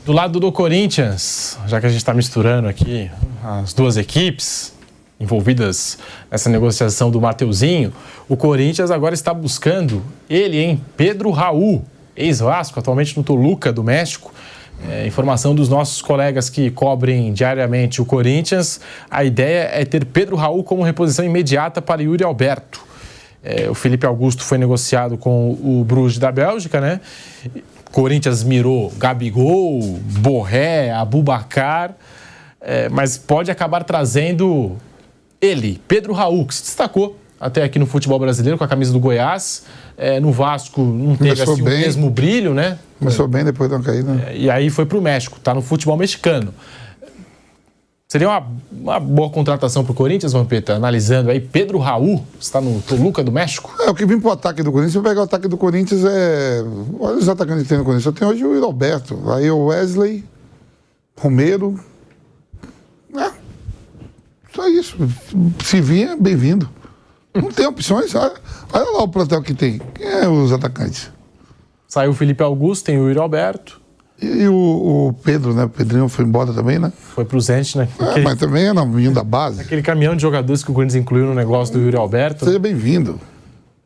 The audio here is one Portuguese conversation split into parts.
Do lado do Corinthians, já que a gente está misturando aqui as duas equipes envolvidas nessa negociação do Mateuzinho, o Corinthians agora está buscando ele, Pedro Raul, ex-Vasco, atualmente no Toluca do México. Informação dos nossos colegas que cobrem diariamente o Corinthians, a ideia é ter Pedro Raul como reposição imediata para Yuri Alberto. O Felipe Augusto foi negociado com o Bruges da Bélgica, né? Corinthians mirou Gabigol, Borré, Aboubakar, mas pode acabar trazendo ele, Pedro Raul, que se destacou até aqui no futebol brasileiro com a camisa do Goiás. No Vasco não teve assim, o mesmo brilho, né? Começou bem depois de uma caída. E aí foi para o México, está no futebol mexicano. Seria uma boa contratação para o Corinthians, Vampeta, analisando aí Pedro Raul, está no Toluca do México? O que vim para o ataque do Corinthians, se eu pegar o ataque do Corinthians, olha os atacantes que tem no Corinthians. Eu tenho hoje o Yuri Alberto, aí o Wesley, Romero. Só isso. Se vinha, bem-vindo. Não tem opções. Olha lá o plantel que tem. Quem é os atacantes? Saiu o Felipe Augusto, tem o Yuri Alberto. E o Pedro, né? O Pedrinho foi embora também, né? Foi pro Zenit, né? Mas também é menino da base. Aquele caminhão de jogadores que o Corinthians incluiu no negócio do Yuri Alberto. Seja bem-vindo.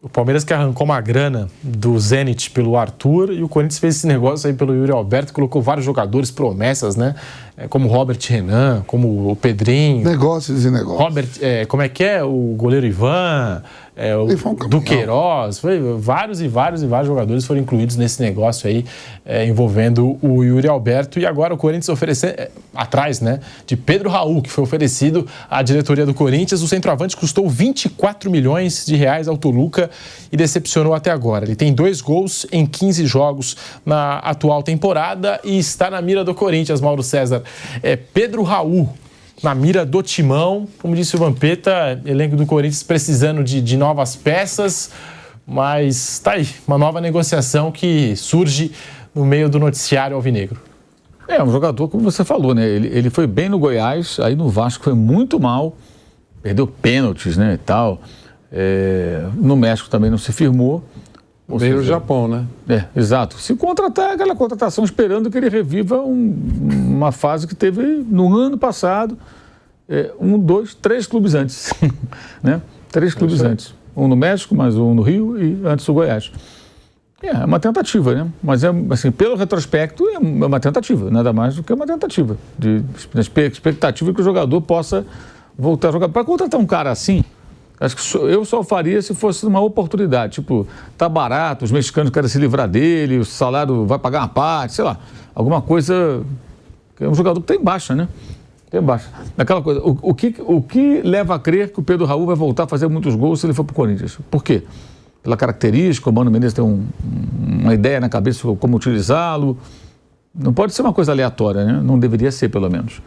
O Palmeiras que arrancou uma grana do Zenit pelo Arthur e o Corinthians fez esse negócio aí pelo Yuri Alberto, colocou vários jogadores promessas, né? Como o Robert Renan, como o Pedrinho. Negócios e negócios. Robert, como é que é? O goleiro Ivan, o Duqueiroz, vários jogadores foram incluídos nesse negócio aí envolvendo o Yuri Alberto. E agora o Corinthians oferecendo, atrás, né, de Pedro Raul, que foi oferecido à diretoria do Corinthians. O centroavante custou 24 milhões de reais ao Toluca e decepcionou até agora. Ele tem 2 gols em 15 jogos na atual temporada e está na mira do Corinthians, Mauro César. Pedro Raul na mira do timão, como disse o Vampeta, elenco do Corinthians precisando de novas peças, mas tá aí, uma nova negociação que surge no meio do noticiário alvinegro. Um jogador, como você falou, né? Ele foi bem no Goiás, aí no Vasco foi muito mal, perdeu pênaltis, né, e tal. No México também não se firmou. Veio o Japão, né? Exato. Se contratar, aquela contratação esperando que ele reviva uma fase que teve no ano passado, 3 clubes antes, né? 3 clubes antes. Um no México, mais um no Rio e antes o Goiás. É uma tentativa, né? Mas assim, pelo retrospecto, é uma tentativa, nada mais do que uma tentativa. De expectativa que o jogador possa voltar a jogar. Para contratar um cara assim, acho que eu só faria se fosse uma oportunidade. Tipo, tá barato, os mexicanos querem se livrar dele, o salário vai pagar uma parte, sei lá. Alguma coisa... É um jogador que tem baixa, né? Tem baixa. Aquela coisa, o que leva a crer que o Pedro Raul vai voltar a fazer muitos gols se ele for pro Corinthians? Por quê? Pela característica, o Mano Menezes tem uma ideia na cabeça de como utilizá-lo. Não pode ser uma coisa aleatória, né? Não deveria ser, pelo menos.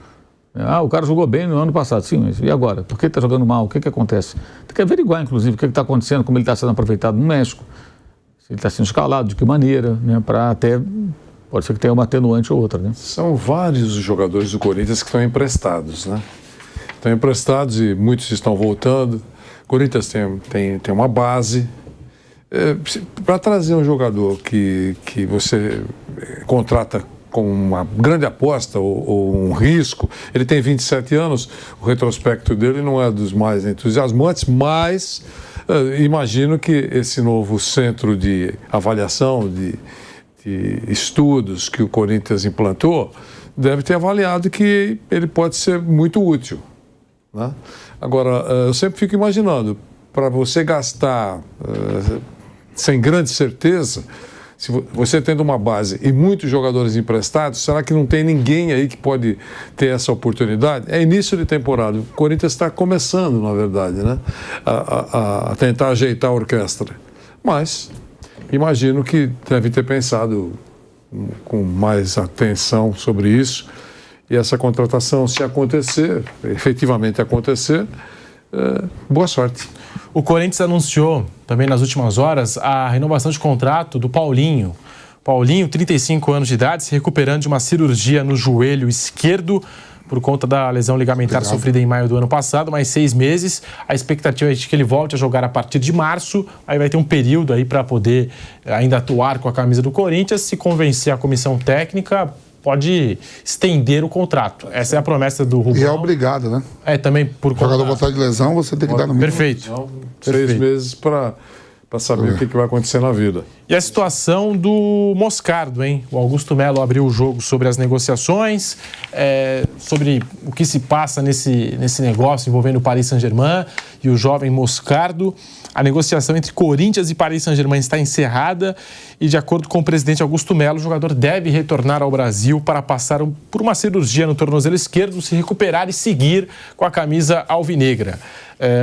O cara jogou bem no ano passado, sim, mas e agora? Por que ele está jogando mal? O que acontece? Tem que averiguar, inclusive, o que está acontecendo, como ele está sendo aproveitado no México, se ele está sendo escalado, de que maneira, né? Para até, pode ser que tenha uma atenuante ou outra, né? São vários os jogadores do Corinthians que estão emprestados, né? Estão emprestados e muitos estão voltando. O Corinthians tem uma base. Para trazer um jogador que você contrata com uma grande aposta ou um risco, ele tem 27 anos, o retrospecto dele não é dos mais entusiasmantes, mas imagino que esse novo centro de avaliação, de estudos que o Corinthians implantou, deve ter avaliado que ele pode ser muito útil, né? Agora, eu sempre fico imaginando, para você gastar sem grande certeza, se você tendo uma base e muitos jogadores emprestados, será que não tem ninguém aí que pode ter essa oportunidade? É início de temporada. O Corinthians está começando, na verdade, né? A tentar ajeitar a orquestra. Mas imagino que deve ter pensado com mais atenção sobre isso. E essa contratação, se acontecer, efetivamente acontecer, boa sorte. O Corinthians anunciou também nas últimas horas a renovação de contrato do Paulinho. Paulinho, 35 anos de idade, se recuperando de uma cirurgia no joelho esquerdo por conta da lesão ligamentar sofrida em maio do ano passado, mais 6 meses. A expectativa é de que ele volte a jogar a partir de março. Aí vai ter um período aí para poder ainda atuar com a camisa do Corinthians. Se convencer a comissão técnica, pode estender o contrato. Essa é a promessa do Rubão. E é obrigado, né? Também por conta... O jogador voltar de lesão, você tem que dar no mínimo. Perfeito. 6 meses para saber o que vai acontecer na vida. E a situação do Moscardo, hein? O Augusto Melo abriu o jogo sobre as negociações, sobre o que se passa nesse negócio envolvendo o Paris Saint-Germain e o jovem Moscardo. A negociação entre Corinthians e Paris Saint-Germain está encerrada e, de acordo com o presidente Augusto Melo, o jogador deve retornar ao Brasil para passar por uma cirurgia no tornozelo esquerdo, se recuperar e seguir com a camisa alvinegra.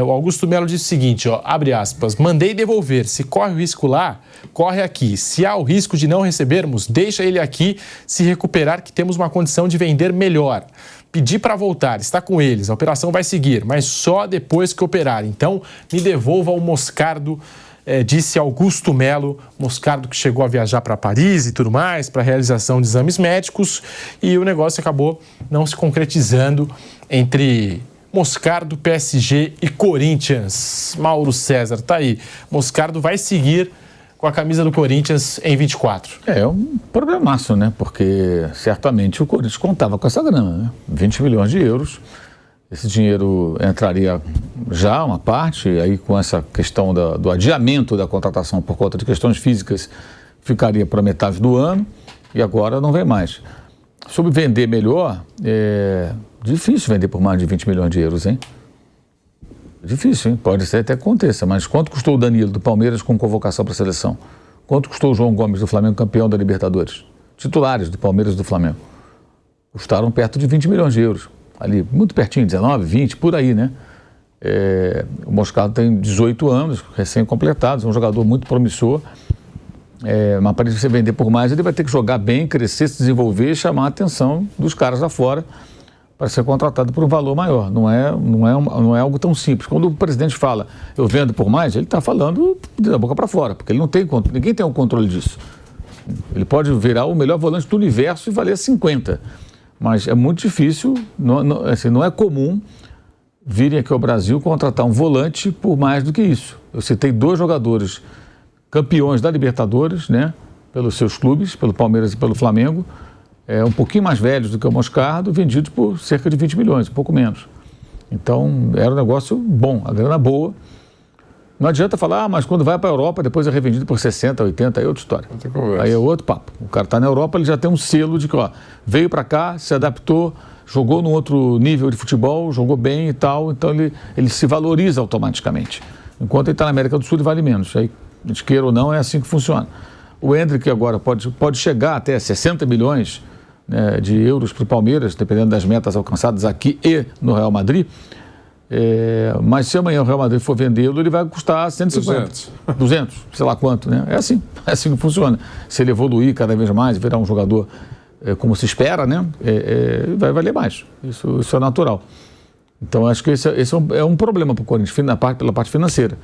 O Augusto Melo disse o seguinte, abre aspas, mandei devolver, se corre o risco lá, corre aqui. Se há o risco de não recebermos, deixa ele aqui se recuperar, que temos uma condição de vender melhor. Pedi para voltar, está com eles, a operação vai seguir, mas só depois que operar. Então, me devolva o Moscardo, disse Augusto Melo, Moscardo que chegou a viajar para Paris e tudo mais, para a realização de exames médicos, e o negócio acabou não se concretizando entre Moscardo, PSG e Corinthians. Mauro César, tá aí. Moscardo vai seguir com a camisa do Corinthians em 24. É um problemaço, né? Porque certamente o Corinthians contava com essa grana, né? 20 milhões de euros. Esse dinheiro entraria já uma parte, aí com essa questão do adiamento da contratação por conta de questões físicas, ficaria para metade do ano e agora não vem mais. Sobre vender melhor, difícil vender por mais de 20 milhões de euros, hein? Difícil, hein? Pode ser até que aconteça, mas quanto custou o Danilo do Palmeiras com convocação para a seleção? Quanto custou o João Gomes do Flamengo, campeão da Libertadores? Titulares do Palmeiras e do Flamengo. Custaram perto de 20 milhões de euros. Ali, muito pertinho, 19, 20, por aí, né? O Moscardo tem 18 anos, recém-completados, é um jogador muito promissor. Mas para você vender por mais, ele vai ter que jogar bem, crescer, se desenvolver e chamar a atenção dos caras lá fora para ser contratado por um valor maior. Não é algo tão simples. Quando o presidente fala, eu vendo por mais, ele está falando da boca para fora, porque ele não tem, ninguém tem o controle disso. Ele pode virar o melhor volante do universo e valer 50. Mas é muito difícil, não é comum virem aqui ao Brasil contratar um volante por mais do que isso. Eu citei 2 jogadores campeões da Libertadores, né, pelos seus clubes, pelo Palmeiras e pelo Flamengo, um pouquinho mais velhos do que o Moscardo, vendidos por cerca de 20 milhões, um pouco menos. Então, era um negócio bom, a grana boa. Não adianta falar, mas quando vai para a Europa, depois é revendido por 60, 80, aí é outra história. Aí é outro papo. O cara está na Europa, ele já tem um selo de que, veio para cá, se adaptou, jogou num outro nível de futebol, jogou bem e tal, então ele se valoriza automaticamente. Enquanto ele está na América do Sul, ele vale menos. Aí, de queira ou não, é assim que funciona. O Endrick agora pode chegar até 60 milhões de euros para o Palmeiras, dependendo das metas alcançadas aqui e no Real Madrid. Mas se amanhã o Real Madrid for vendê-lo, ele vai custar 150, 200, sei lá quanto, né? É assim que funciona. Se ele evoluir cada vez mais, virar um jogador como se espera, né? Vai valer mais. Isso é natural. Então, acho que esse é um problema para o Corinthians, pela parte financeira.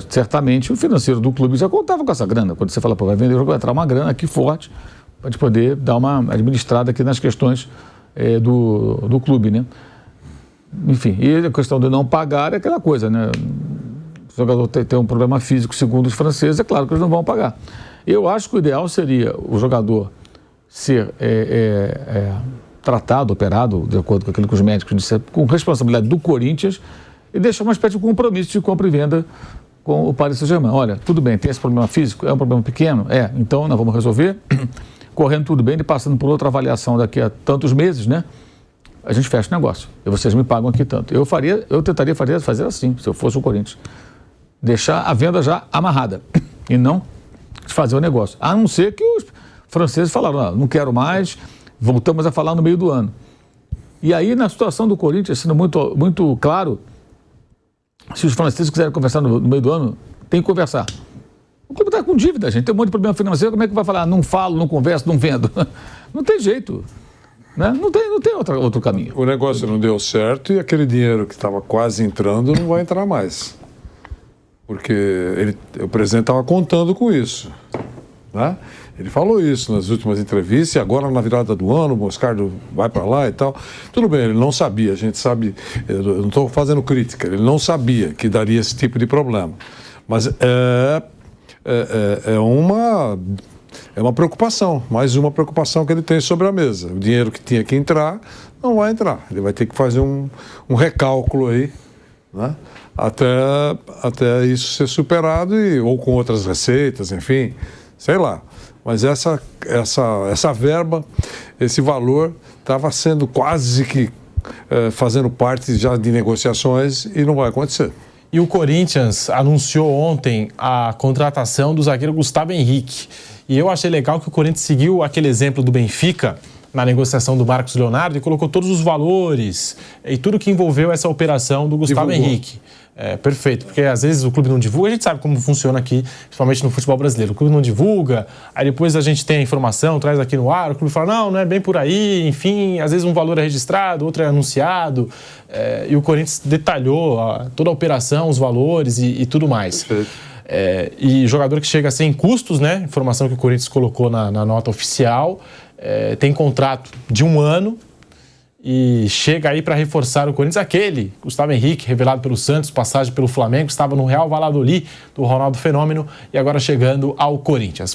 Certamente o financeiro do clube já contava com essa grana. Quando você fala, vai vender o jogo, vai entrar uma grana aqui forte para a gente poder dar uma administrada aqui nas questões do clube, né? Enfim, e a questão de não pagar é aquela coisa, né? O jogador tem um problema físico, segundo os franceses, é claro que eles não vão pagar. Eu acho que o ideal seria o jogador ser tratado, operado, de acordo com aquilo que os médicos disseram, com responsabilidade do Corinthians e deixar uma espécie de compromisso de compra e venda com o Paris Saint-Germain. Olha, tudo bem, tem esse problema físico, é um problema pequeno? Então nós vamos resolver, correndo tudo bem e passando por outra avaliação daqui a tantos meses, né? A gente fecha o negócio e vocês me pagam aqui tanto. Eu tentaria fazer assim, se eu fosse o Corinthians. Deixar a venda já amarrada e não fazer o negócio. A não ser que os franceses falaram, não quero mais, voltamos a falar no meio do ano. E aí, na situação do Corinthians, sendo muito, muito claro, se os franceses quiserem conversar no meio do ano, tem que conversar. O clube está com dívida, gente, tem um monte de problema financeiro, como é que vai falar? Não falo, não converso, não vendo. Não tem jeito. Né? Não tem outro caminho. O negócio não deu certo e aquele dinheiro que estava quase entrando não vai entrar mais. Porque o presidente estava contando com isso. Né? Ele falou isso nas últimas entrevistas e agora na virada do ano o Moscardo vai para lá e tal. Tudo bem, ele não sabia, a gente sabe, eu não estou fazendo crítica, ele não sabia que daria esse tipo de problema. Mas é uma É uma preocupação, mais uma preocupação que ele tem sobre a mesa. O dinheiro que tinha que entrar, não vai entrar. Ele vai ter que fazer um recálculo aí, né? Até isso ser superado, ou com outras receitas, enfim, sei lá. Mas essa verba, esse valor, estava sendo quase que fazendo parte já de negociações e não vai acontecer. E o Corinthians anunciou ontem a contratação do zagueiro Gustavo Henrique. E eu achei legal que o Corinthians seguiu aquele exemplo do Benfica na negociação do Marcos Leonardo e colocou todos os valores e tudo que envolveu essa operação do Gustavo Henrique. Perfeito, porque às vezes o clube não divulga, a gente sabe como funciona aqui, principalmente no futebol brasileiro. O clube não divulga, aí depois a gente tem a informação, traz aqui no ar, o clube fala, não é bem por aí, enfim, às vezes um valor é registrado, outro é anunciado, e o Corinthians detalhou toda a operação, os valores e tudo mais. E jogador que chega sem custos, né? Informação que o Corinthians colocou na nota oficial, tem contrato de 1 ano, e chega aí para reforçar o Corinthians. Aquele, Gustavo Henrique, revelado pelo Santos, passagem pelo Flamengo, estava no Real Valladolid, do Ronaldo Fenômeno, e agora chegando ao Corinthians.